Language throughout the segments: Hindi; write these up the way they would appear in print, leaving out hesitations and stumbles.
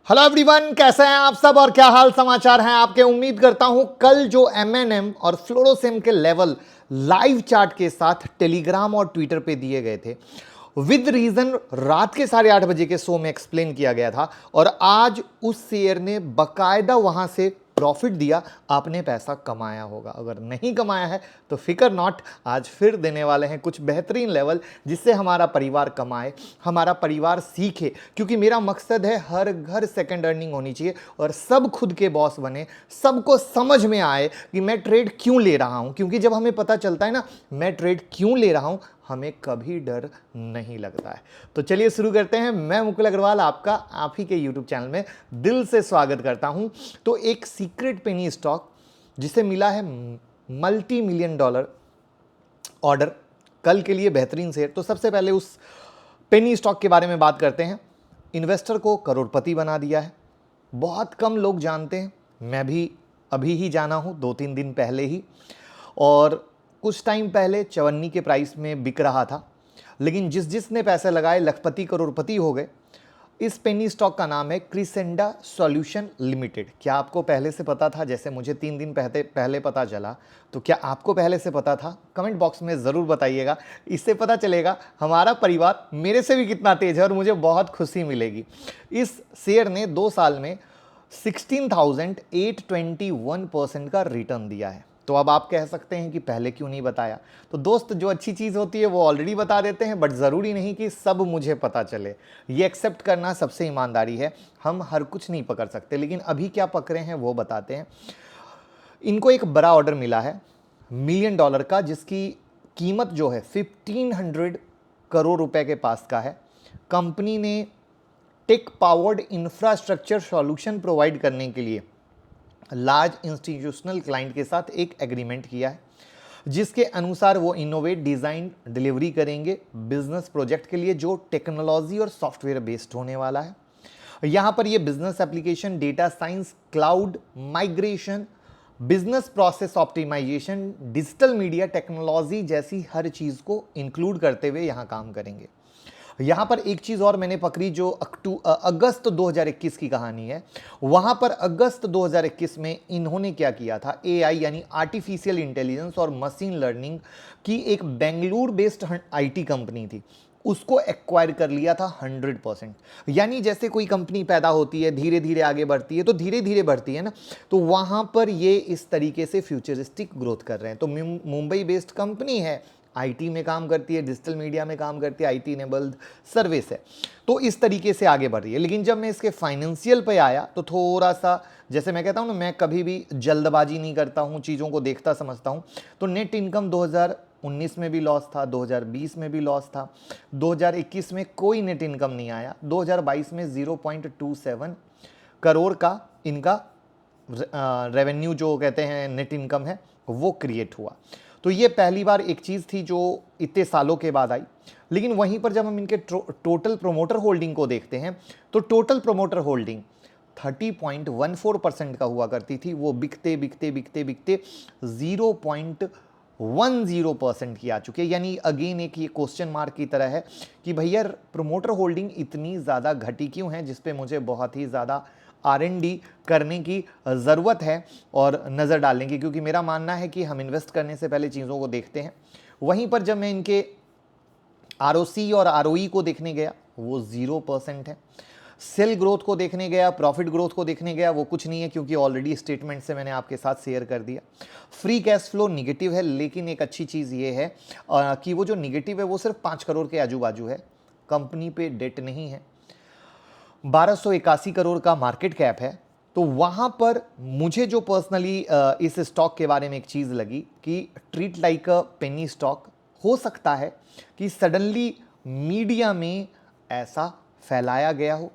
हेलो एवरीवन, कैसे हैं आप सब और क्या हाल समाचार हैं आपके। उम्मीद करता हूं कल जो एमएनएम और फ्लोरोसेम के लेवल लाइव चार्ट के साथ टेलीग्राम और ट्विटर पे दिए गए थे, विद रीजन रात के 8:30 बजे के शो में एक्सप्लेन किया गया था और आज उस शेयर ने बकायदा वहां से प्रॉफिट दिया। आपने पैसा कमाया होगा, अगर नहीं कमाया है तो फिकर नॉट, आज फिर देने वाले हैं कुछ बेहतरीन लेवल जिससे हमारा परिवार कमाए, हमारा परिवार सीखे। क्योंकि मेरा मकसद है हर घर सेकंड अर्निंग होनी चाहिए और सब खुद के बॉस बने, सबको समझ में आए कि मैं ट्रेड क्यों ले रहा हूं। क्योंकि जब हमें पता चलता है ना मैं ट्रेड क्यों ले रहा हूं, हमें कभी डर नहीं लगता है। तो चलिए शुरू करते हैं। मैं मुकुल अग्रवाल आपका आप ही के यूट्यूब चैनल में दिल से स्वागत करता हूं। तो एक सीक्रेट पेनी स्टॉक जिसे मिला है मल्टी मिलियन डॉलर ऑर्डर, कल के लिए बेहतरीन शेयर। तो सबसे पहले उस पेनी स्टॉक के बारे में बात करते हैं। इन्वेस्टर को करोड़पति बना दिया है, बहुत कम लोग जानते हैं। मैं भी अभी ही जाना हूं, 2-3 दिन पहले ही। और कुछ टाइम पहले 54 के प्राइस में बिक रहा था, लेकिन जिसने पैसे लगाए लखपति करोड़पति हो गए। इस पेनी स्टॉक का नाम है क्रिसेंडा सॉल्यूशन लिमिटेड। क्या आपको पहले से पता था? जैसे मुझे 3 दिन पहले पता चला, तो क्या आपको पहले से पता था? कमेंट बॉक्स में ज़रूर बताइएगा। इससे पता चलेगा हमारा परिवार मेरे से भी कितना तेज है और मुझे बहुत खुशी मिलेगी। इस शेयर ने 2 साल में 16,821% का रिटर्न दिया है। तो अब आप कह सकते हैं कि पहले क्यों नहीं बताया। तो दोस्त, जो अच्छी चीज़ होती है वो ऑलरेडी बता देते हैं, बट ज़रूरी नहीं कि सब मुझे पता चले। ये एक्सेप्ट करना सबसे ईमानदारी है। हम हर कुछ नहीं पकड़ सकते, लेकिन अभी क्या पकड़े हैं वो बताते हैं। इनको एक बड़ा ऑर्डर मिला है $1 मिलियन का, जिसकी कीमत जो है 1500 करोड़ रुपए के पास का है। कंपनी ने tech powered infrastructure solution provide करने के लिए लार्ज इंस्टीट्यूशनल क्लाइंट के साथ एक एग्रीमेंट किया है, जिसके अनुसार वो इनोवेट, डिज़ाइन, डिलीवरी करेंगे बिजनेस प्रोजेक्ट के लिए जो टेक्नोलॉजी और सॉफ्टवेयर बेस्ड होने वाला है। यहाँ पर ये business application, data science, cloud migration, business process optimisation, digital media technology जैसी हर चीज़ को इंक्लूड करते हुए यहाँ काम करेंगे। यहाँ पर एक चीज़ और मैंने पकड़ी जो अगस्त 2021 की कहानी है। वहाँ पर अगस्त 2021 में इन्होंने क्या किया था, एआई यानी आर्टिफिशियल इंटेलिजेंस और मशीन लर्निंग की एक बेंगलुरु बेस्ड आईटी कंपनी थी, उसको एक्वायर कर लिया था 100%। यानी जैसे कोई कंपनी पैदा होती है, धीरे धीरे आगे बढ़ती है, तो धीरे धीरे बढ़ती है ना, तो वहाँ पर ये इस तरीके से फ्यूचरिस्टिक ग्रोथ कर रहे हैं। तो मुंबई बेस्ड कंपनी है, आईटी में काम करती है, डिजिटल मीडिया में काम करती है, आईटी इनेबल्ड सर्विस है, तो इस तरीके से आगे बढ़ रही है। लेकिन जब मैं इसके फाइनेंशियल पे आया तो थोड़ा सा, जैसे मैं कहता हूँ ना, मैं कभी भी जल्दबाजी नहीं करता हूँ, चीज़ों को देखता समझता हूँ। तो नेट इनकम 2019 में भी लॉस था, 2020 में भी लॉस था, 2021 में कोई नेट इनकम नहीं आया, 2022 में 0.27 करोड़ का इनका रेवेन्यू जो कहते हैं नेट इनकम है वो क्रिएट हुआ। तो ये पहली बार एक चीज़ थी जो इतने सालों के बाद आई। लेकिन वहीं पर जब हम इनके टोटल प्रोमोटर होल्डिंग को देखते हैं तो टोटल प्रोमोटर होल्डिंग 30.14% का हुआ करती थी, वो बिकते बिकते बिकते बिकते 0.10% की आ चुकी है। यानी अगेन एक ये क्वेश्चन मार्क की तरह है कि भैया प्रोमोटर होल्डिंग इतनी ज़्यादा घटी क्यों है, जिसपे मुझे बहुत ही ज़्यादा R&D करने की ज़रूरत है और नज़र डालने की। क्योंकि मेरा मानना है कि हम इन्वेस्ट करने से पहले चीज़ों को देखते हैं। वहीं पर जब मैं इनके ROC और ROE को देखने गया वो 0% है। सेल ग्रोथ को देखने गया, प्रॉफिट ग्रोथ को देखने गया, वो कुछ नहीं है, क्योंकि ऑलरेडी स्टेटमेंट से मैंने आपके साथ शेयर कर दिया। फ्री कैश फ्लो निगेटिव है, लेकिन एक अच्छी चीज़ ये है कि वो जो निगेटिव है वो सिर्फ 5 करोड़ के आजू बाजू है। कंपनी पे डेट नहीं है, 1281 करोड़ का मार्केट कैप है। तो वहाँ पर मुझे जो पर्सनली इस स्टॉक के बारे में एक चीज़ लगी कि ट्रीट लाइक अ पेनी स्टॉक। हो सकता है कि सडनली मीडिया में ऐसा फैलाया गया हो,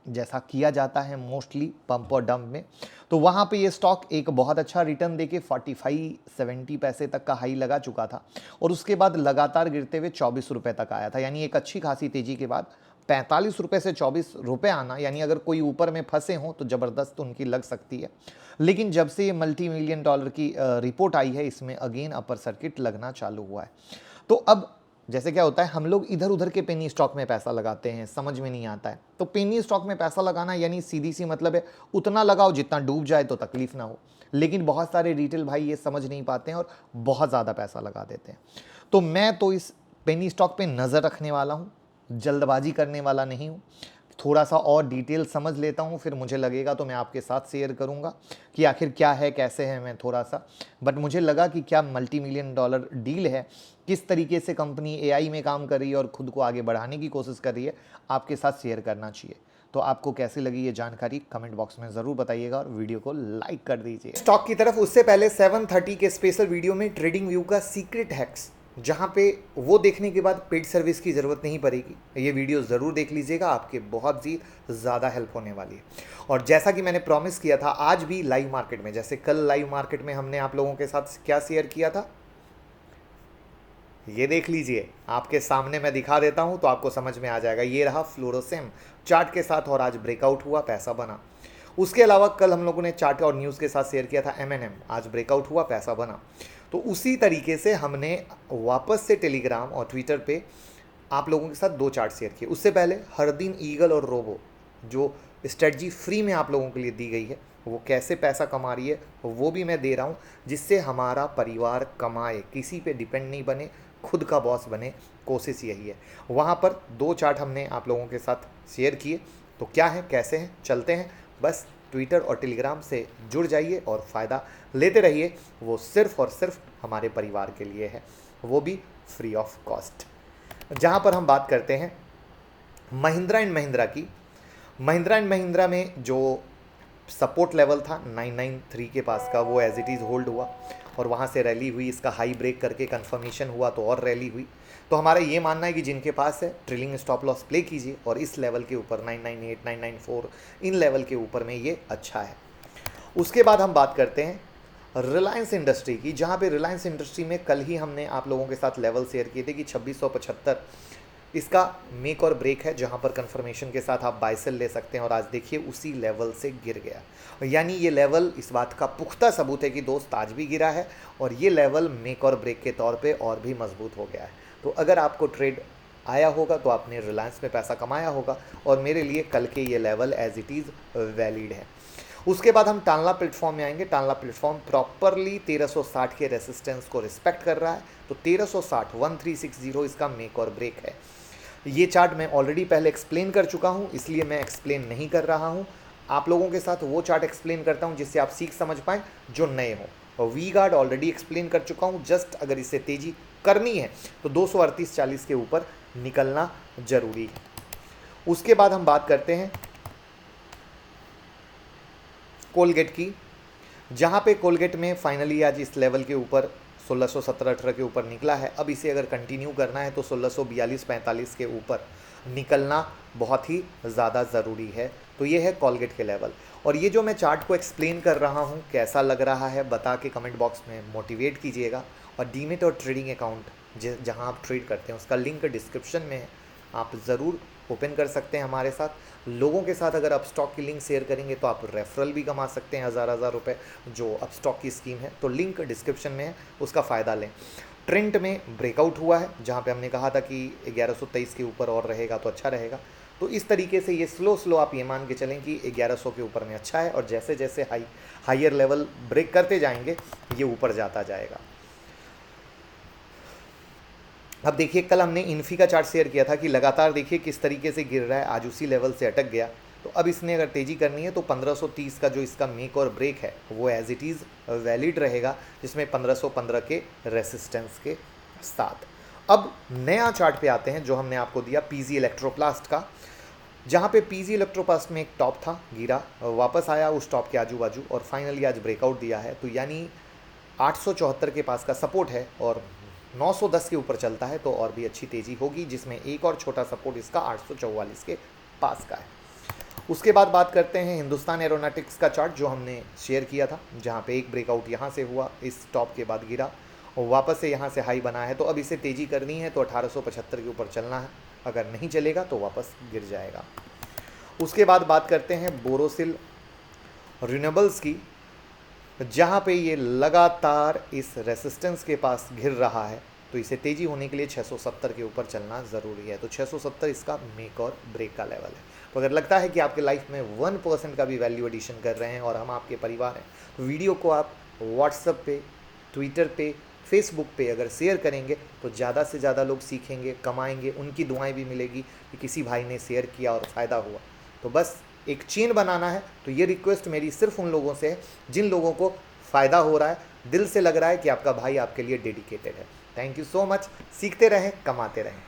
जैसा किया जाता है मोस्टली पंप और डंप में। तो वहाँ पे ये स्टॉक एक बहुत अच्छा रिटर्न देके 45-70 पैसे तक का हाई लगा चुका था और उसके बाद लगातार गिरते हुए 24 रुपये तक आया था। यानी एक अच्छी खासी तेज़ी के बाद 45 रुपये से 24 रुपये आना, यानी अगर कोई ऊपर में फंसे हों तो ज़बरदस्त उनकी लग सकती है। लेकिन जब से ये मल्टी मिलियन डॉलर की रिपोर्ट आई है, इसमें अगेन अपर सर्किट लगना चालू हुआ है। तो अब जैसे क्या होता है, हम लोग इधर उधर के पेनी स्टॉक में पैसा लगाते हैं, समझ में नहीं आता है। तो पेनी स्टॉक में पैसा लगाना यानी सीधी सी मतलब है उतना लगाओ जितना डूब जाए तो तकलीफ ना हो। लेकिन बहुत सारे रिटेल भाई ये समझ नहीं पाते हैं और बहुत ज़्यादा पैसा लगा देते हैं। तो मैं तो इस पेनी स्टॉक पे नज़र रखने वाला हूँ, जल्दबाजी करने वाला नहीं हूँ। थोड़ा सा और डिटेल समझ लेता हूँ, फिर मुझे लगेगा तो मैं आपके साथ शेयर करूँगा कि आखिर क्या है, कैसे है। मैं थोड़ा सा बट मुझे लगा कि क्या मल्टी मिलियन डॉलर डील है, किस तरीके से कंपनी एआई में काम कर रही है और खुद को आगे बढ़ाने की कोशिश कर रही है, आपके साथ शेयर करना चाहिए। तो आपको कैसी लगी ये जानकारी कमेंट बॉक्स में ज़रूर बताइएगा और वीडियो को लाइक कर दीजिए। स्टॉक की तरफ उससे पहले 7:30 के स्पेशल वीडियो में ट्रेडिंग व्यू का सीक्रेट हैक्स, जहाँ पे वो देखने के बाद पेड सर्विस की ज़रूरत नहीं पड़ेगी, ये वीडियो ज़रूर देख लीजिएगा, आपके बहुत ही ज़्यादा हेल्प होने वाली है। और जैसा कि मैंने प्रॉमिस किया था, आज भी लाइव मार्केट में, जैसे कल लाइव मार्केट में हमने आप लोगों के साथ क्या शेयर किया था, ये देख लीजिए, आपके सामने मैं दिखा देता हूं तो आपको समझ में आ जाएगा। ये रहा फ्लोरोसेम चार्ट के साथ और आज ब्रेकआउट हुआ, पैसा बना। उसके अलावा कल हम लोगों ने चार्ट और न्यूज़ के साथ शेयर किया था M&M, आज ब्रेकआउट हुआ, पैसा बना। तो उसी तरीके से हमने वापस से टेलीग्राम और ट्विटर पे आप लोगों के साथ 2 चार्ट शेयर किए। उससे पहले हर दिन ईगल और रोबो जो स्ट्रेटजी फ्री में आप लोगों के लिए दी गई है, वो कैसे पैसा कमा रही है वो भी मैं दे रहा हूँ, जिससे हमारा परिवार कमाए, किसी पे डिपेंड नहीं बने, खुद का बॉस बने, कोशिश यही है। वहाँ पर 2 चार्ट हमने आप लोगों के साथ शेयर किए। तो क्या है, कैसे हैं, चलते हैं। बस ट्विटर और टेलीग्राम से जुड़ जाइए और फ़ायदा लेते रहिए, वो सिर्फ़ और सिर्फ हमारे परिवार के लिए है, वो भी फ्री ऑफ कॉस्ट। जहाँ पर हम बात करते हैं महिंद्रा एंड महिंद्रा की। महिंद्रा एंड महिंद्रा में जो सपोर्ट लेवल था 993 के पास का, वो एज इट इज़ होल्ड हुआ और वहाँ से रैली हुई, इसका हाई ब्रेक करके कंफर्मेशन हुआ तो और रैली हुई। तो हमारा ये मानना है कि जिनके पास है ट्रेलिंग स्टॉप लॉस प्ले कीजिए और इस लेवल के ऊपर 998, 994 इन लेवल के ऊपर में ये अच्छा है। उसके बाद हम बात करते हैं रिलायंस इंडस्ट्री की, जहाँ पे रिलायंस इंडस्ट्री में कल ही हमने आप लोगों के साथ लेवल शेयर किए थे कि 2675 इसका मेक और ब्रेक है, जहाँ पर कंफर्मेशन के साथ आप बाय सेल ले सकते हैं। और आज देखिए उसी लेवल से गिर गया, यानी ये लेवल इस बात का पुख्ता सबूत है कि दोस्त आज भी गिरा है और ये लेवल मेक और ब्रेक के तौर पे और भी मजबूत हो गया है। तो अगर आपको ट्रेड आया होगा तो आपने रिलायंस में पैसा कमाया होगा और मेरे लिए कल के ये level as it is valid है। उसके बाद हम टालना प्लेटफॉर्म में आएंगे। टालना प्लेटफॉर्म प्रॉपरली 1360 के रेसिस्टेंस को रिस्पेक्ट कर रहा है, तो 1360 1360 इसका मेक और ब्रेक है। ये चार्ट मैं ऑलरेडी पहले एक्सप्लेन कर चुका हूँ, इसलिए मैं एक्सप्लेन नहीं कर रहा हूँ। आप लोगों के साथ वो चार्ट एक्सप्लेन करता हूँ जिससे आप सीख समझ पाएँ जो नए हों। और वी गार्ड ऑलरेडी एक्सप्लेन कर चुका हूँ, जस्ट अगर इससे तेज़ी करनी है तो 238.40 के ऊपर निकलना जरूरी है। उसके बाद हम बात करते हैं कोलगेट की, जहाँ पे कोलगेट में फाइनली आज इस लेवल के ऊपर 1617-18 के ऊपर निकला है। अब इसे अगर कंटिन्यू करना है तो 1642-45 के ऊपर निकलना बहुत ही ज़्यादा ज़रूरी है। तो ये है कोलगेट के लेवल। और ये जो मैं चार्ट को एक्सप्लेन कर रहा हूँ कैसा लग रहा है बता के कमेंट बॉक्स में मोटिवेट कीजिएगा। और डीमेट और ट्रेडिंग अकाउंट जहाँ आप ट्रेड करते हैं उसका लिंक डिस्क्रिप्शन में है, आप ज़रूर ओपन कर सकते हैं हमारे साथ। लोगों के साथ अगर आप स्टॉक की लिंक शेयर करेंगे तो आप रेफरल भी कमा सकते हैं, हज़ार रुपए जो अब स्टॉक की स्कीम है। तो लिंक डिस्क्रिप्शन में है, उसका फ़ायदा लें। ट्रेंट में ब्रेकआउट हुआ है, जहाँ पे हमने कहा था कि 1123 के ऊपर और रहेगा तो अच्छा रहेगा। तो इस तरीके से ये स्लो आप ये मान के चलें कि 1100 के ऊपर में अच्छा है और जैसे जैसे हाइयर लेवल ब्रेक करते जाएंगे ये ऊपर जाता जाएगा। अब देखिए कल हमने इन्फी का चार्ट शेयर किया था कि लगातार देखिए किस तरीके से गिर रहा है, आज उसी लेवल से अटक गया। तो अब इसने अगर तेज़ी करनी है तो 1530 का जो इसका मेक और ब्रेक है वो एज इट इज़ वैलिड रहेगा, जिसमें 1515 के रेसिस्टेंस के साथ। अब नया चार्ट पे आते हैं जो हमने आपको दिया पीजी इलेक्ट्रोप्लास्ट का, जहाँ पे पीजी इलेक्ट्रोप्लास्ट में एक टॉप था, गिरा, वापस आया उस टॉप के आजू बाजू और फाइनली आज ब्रेकआउट दिया है। तो यानी 874 के पास का सपोर्ट है और 910 के ऊपर चलता है तो और भी अच्छी तेज़ी होगी, जिसमें एक और छोटा सपोर्ट इसका 844 के पास का है। उसके बाद बात करते हैं हिंदुस्तान एरोनॉटिक्स का चार्ट जो हमने शेयर किया था, जहाँ पे एक ब्रेकआउट यहाँ से हुआ, इस टॉप के बाद गिरा और वापस से यहाँ से हाई बना है। तो अब इसे तेज़ी करनी है तो 1875 के ऊपर चलना है, अगर नहीं चलेगा तो वापस गिर जाएगा। उसके बाद बात करते हैं बोरोसिल रिन्यूएबल्स की, जहाँ पे ये लगातार इस रेसिस्टेंस के पास घिर रहा है तो इसे तेज़ी होने के लिए 670 के ऊपर चलना ज़रूरी है। तो 670 इसका मेक और ब्रेक का लेवल है। तो अगर लगता है कि आपके लाइफ में 1% का भी वैल्यू एडिशन कर रहे हैं और हम आपके परिवार हैं, तो वीडियो को आप व्हाट्सएप पे, ट्विटर पे, फेसबुक पे अगर शेयर करेंगे तो ज़्यादा से ज़्यादा लोग सीखेंगे, कमाएंगे, उनकी दुआएं भी मिलेगी कि किसी भाई ने शेयर किया और फ़ायदा हुआ। तो बस एक चेन बनाना है। तो ये रिक्वेस्ट मेरी सिर्फ उन लोगों से है जिन लोगों को फ़ायदा हो रहा है, दिल से लग रहा है कि आपका भाई आपके लिए डेडिकेटेड है। Thank you so much. सीखते रहें, कमाते रहें।